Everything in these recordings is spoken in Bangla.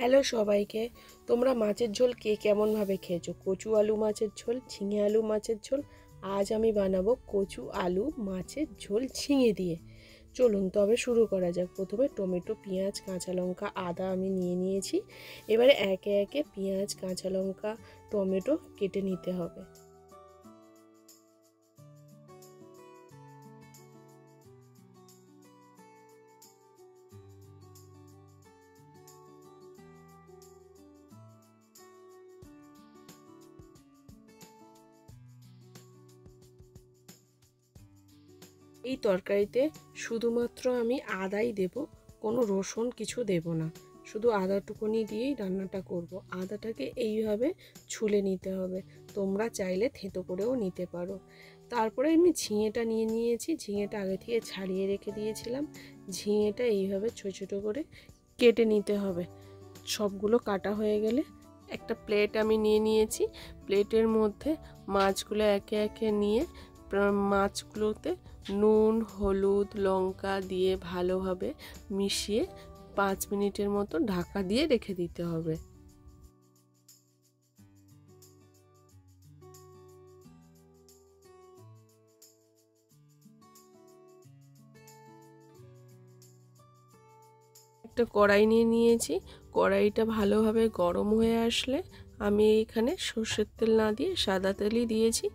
হ্যালো সবাইকে। তোমরা মাছের ঝোল কে কেমনভাবে খেয়েছো? কচু আলু মাছের ঝোল, ঝিঙে আলু মাছের ঝোল। আজ আমি বানাবো কচু আলু মাছের ঝোল ঝিঙে দিয়ে। চলুন তবে শুরু করা যাক। প্রথমে টমেটো, পেঁয়াজ, কাঁচা লঙ্কা, আদা আমি নিয়ে নিয়েছি। এবারে একে একে পেঁয়াজ, কাঁচা লঙ্কা, টমেটো কেটে নিতে হবে। এই তরকারিতে শুধুমাত্র আমি আদাই দেব, কোনো রসুন কিছু দেব না। শুধু আদাটুকুনি দিয়েই রান্নাটা করব। আদাটাকে এইভাবে ছুলে নিতে হবে, তোমরা চাইলে থেঁতো করেও নিতে পারো। তারপরে আমি ঝিঙেটা নিয়ে নিয়েছি। ঝিঙেটা আগে থেকে ছাড়িয়ে রেখে দিয়েছিলাম। ঝিঙেটা এইভাবে ছোটো ছোটো করে কেটে নিতে হবে। সবগুলো কাটা হয়ে গেলে একটা প্লেট আমি নিয়ে নিয়েছি। প্লেটের মধ্যে মাছগুলো একে একে নিয়ে মাছগুলোতে নুন, হলুদ, লঙ্কা দিয়ে ভালোভাবে মিশিয়ে 5 মিনিটের মতো ঢাকা দিয়ে রেখে দিতে হবে। একটা কড়াই নিয়ে নিয়েছি। কড়াইটা ভালোভাবে গরম হয়ে আসলে আমি এখানে সর্ষের তেল না দিয়ে সাদা তেলই দিয়েছি।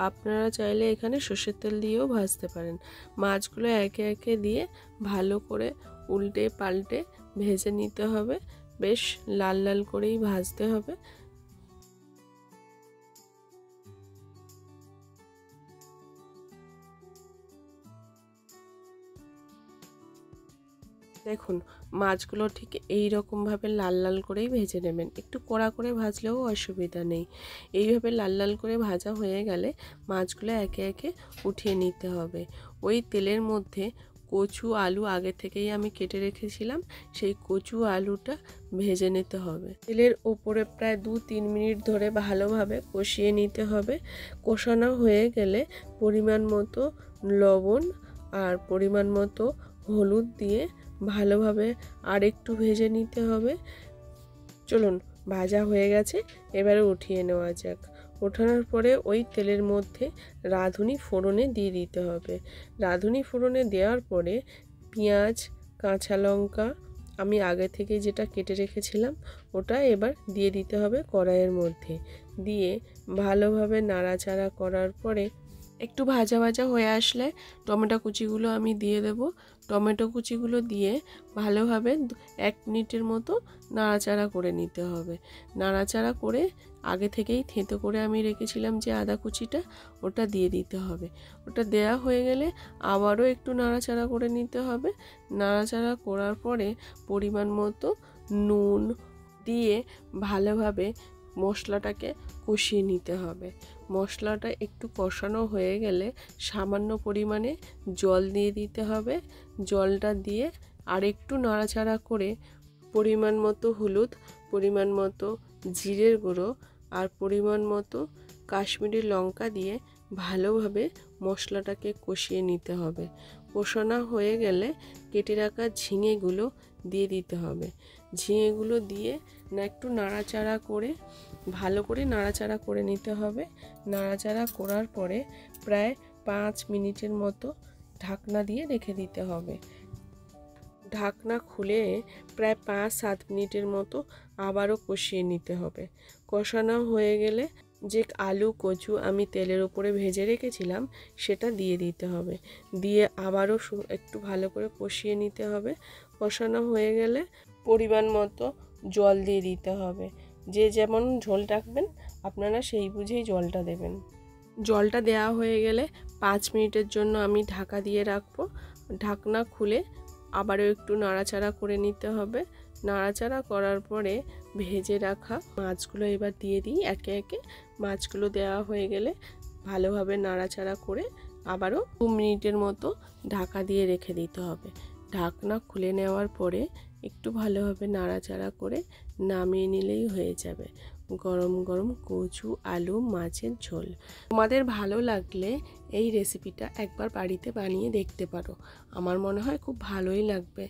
আপনারা চাইলে এখানে সর্ষের তেল দিয়েও ভাজতে পারেন। মাছগুলো একে একে দিয়ে ভালো করে উল্টে পাল্টে ভেজে নিতে হবে। বেশ লাল লাল করেই ভাজতে হবে। দেখুন, মাছগুলো ঠিক এই রকমভাবে লাল লাল করেই ভেজে নেবেন। একটু কড়া করে ভাজলেও অসুবিধা নেই। এইভাবে লাল লাল করে ভাজা হয়ে গেলে মাছগুলো একে একে উঠিয়ে নিতে হবে। ওই তেলের মধ্যে কচু আলু আগে থেকেই আমি কেটে রেখেছিলাম, সেই কচু আলুটা ভেজে নিতে হবে। তেলের ওপরে প্রায় 2-3 মিনিট ধরে ভালোভাবে কষিয়ে নিতে হবে। কষানো হয়ে গেলে পরিমাণ মতো লবণ আর পরিমাণ মতো হলুদ দিয়ে ভালোভাবে আর একটু ভেজে নিতে হবে। চলুন, ভাজা হয়ে গেছে, এবারে উঠিয়ে নেওয়া যাক। ওঠানোর পরে ওই তেলের মধ্যে রাঁধুনি ফোড়নে দিয়ে দিতে হবে। রাঁধুনি ফোড়নে দেওয়ার পরে পেঁয়াজ, কাঁচা লঙ্কা আমি আগে থেকে যেটা কেটে রেখেছিলাম ওটা এবার দিয়ে দিতে হবে কড়াইয়ের মধ্যে। দিয়ে ভালোভাবে নাড়াচাড়া করার পরে একটু ভাজা ভাজা হয়ে আসলে টমেটো কুচিগুলো আমি দিয়ে দেব। টমেটো কুচিগুলো দিয়ে ভালোভাবে 1 মিনিটের মতো নাড়াচাড়া করে নিতে হবে। নাড়াচাড়া করে আগে থেকেই থেঁতো করে আমি রেখেছিলাম যে আদা কুচিটা, ওটা দিয়ে দিতে হবে। ওটা দেয়া হয়ে গেলে আবারও একটু নাড়াচাড়া করে নিতে হবে। নাড়াচাড়া করার পরে পরিমাণ মতো নুন দিয়ে ভালোভাবে মশলাটাকে কষিয়ে নিতে হবে। মশলাটা একটু কষানো হয়ে গেলে সামান্য পরিমাণে জল দিয়ে দিতে হবে। জলটা দিয়ে আর একটু নাড়াচাড়া করে পরিমাণ মতো হলুদ, পরিমাণ মতো জিরের গুঁড়ো আর পরিমাণ মতো কাশ্মীরি লঙ্কা দিয়ে ভালোভাবে মশলাটাকে কষিয়ে নিতে হবে। কষানো হয়ে গেলে কেটে রাখা ঝিঙেগুলো দিয়ে দিতে হবে। ঝিঙেগুলো দিয়ে একটু নাড়াচাড়া করে ভালো করে নাড়াচাড়া করে নিতে হবে। নাড়াচাড়া করার পরে প্রায় 5 মিনিটের মতো ঢাকনা দিয়ে রেখে দিতে হবে। ঢাকনা খুলে প্রায় 5-7 মিনিটের মতো আবারও কষিয়ে নিতে হবে। কষানো হয়ে গেলে যে আলু কচু আমি তেলের উপরে ভেজে রেখেছিলাম সেটা দিয়ে দিতে হবে। দিয়ে আবারও একটু ভালো করে কষিয়ে নিতে হবে। কষানো হয়ে গেলে পরিমাণ মতো জল দিয়ে দিতে হবে। যে যেমন ঝোল রাখবেন আপনারা সেই বুঝেই জলটা দেবেন। জলটা দেওয়া হয়ে গেলে 5 মিনিটের জন্য আমি ঢাকা দিয়ে রাখবো। ঢাকনা খুলে আবারও একটু নাড়াচাড়া করে নিতে হবে। নাড়াচাড়া করার পরে ভেজে রাখা মাছগুলো এবার দিয়ে দিই একে একে। মাছগুলো দেওয়া হয়ে গেলে ভালোভাবে নাড়াচাড়া করে আবারও 2 মিনিটের মতো ঢাকা দিয়ে রেখে দিতে হবে। ঢাকনা খুলে নেওয়ার পরে একটু ভালোভাবে নাড়াচাড়া করে নামিয়ে নিলেই হয়ে যাবে গরম গরম কচু আলু মাছের ঝোল। তোমাদের ভালো লাগলে এই রেসিপিটা একবার বাড়িতে বানিয়ে দেখতে পারো। আমার মনে হয় খুব ভালোই লাগবে।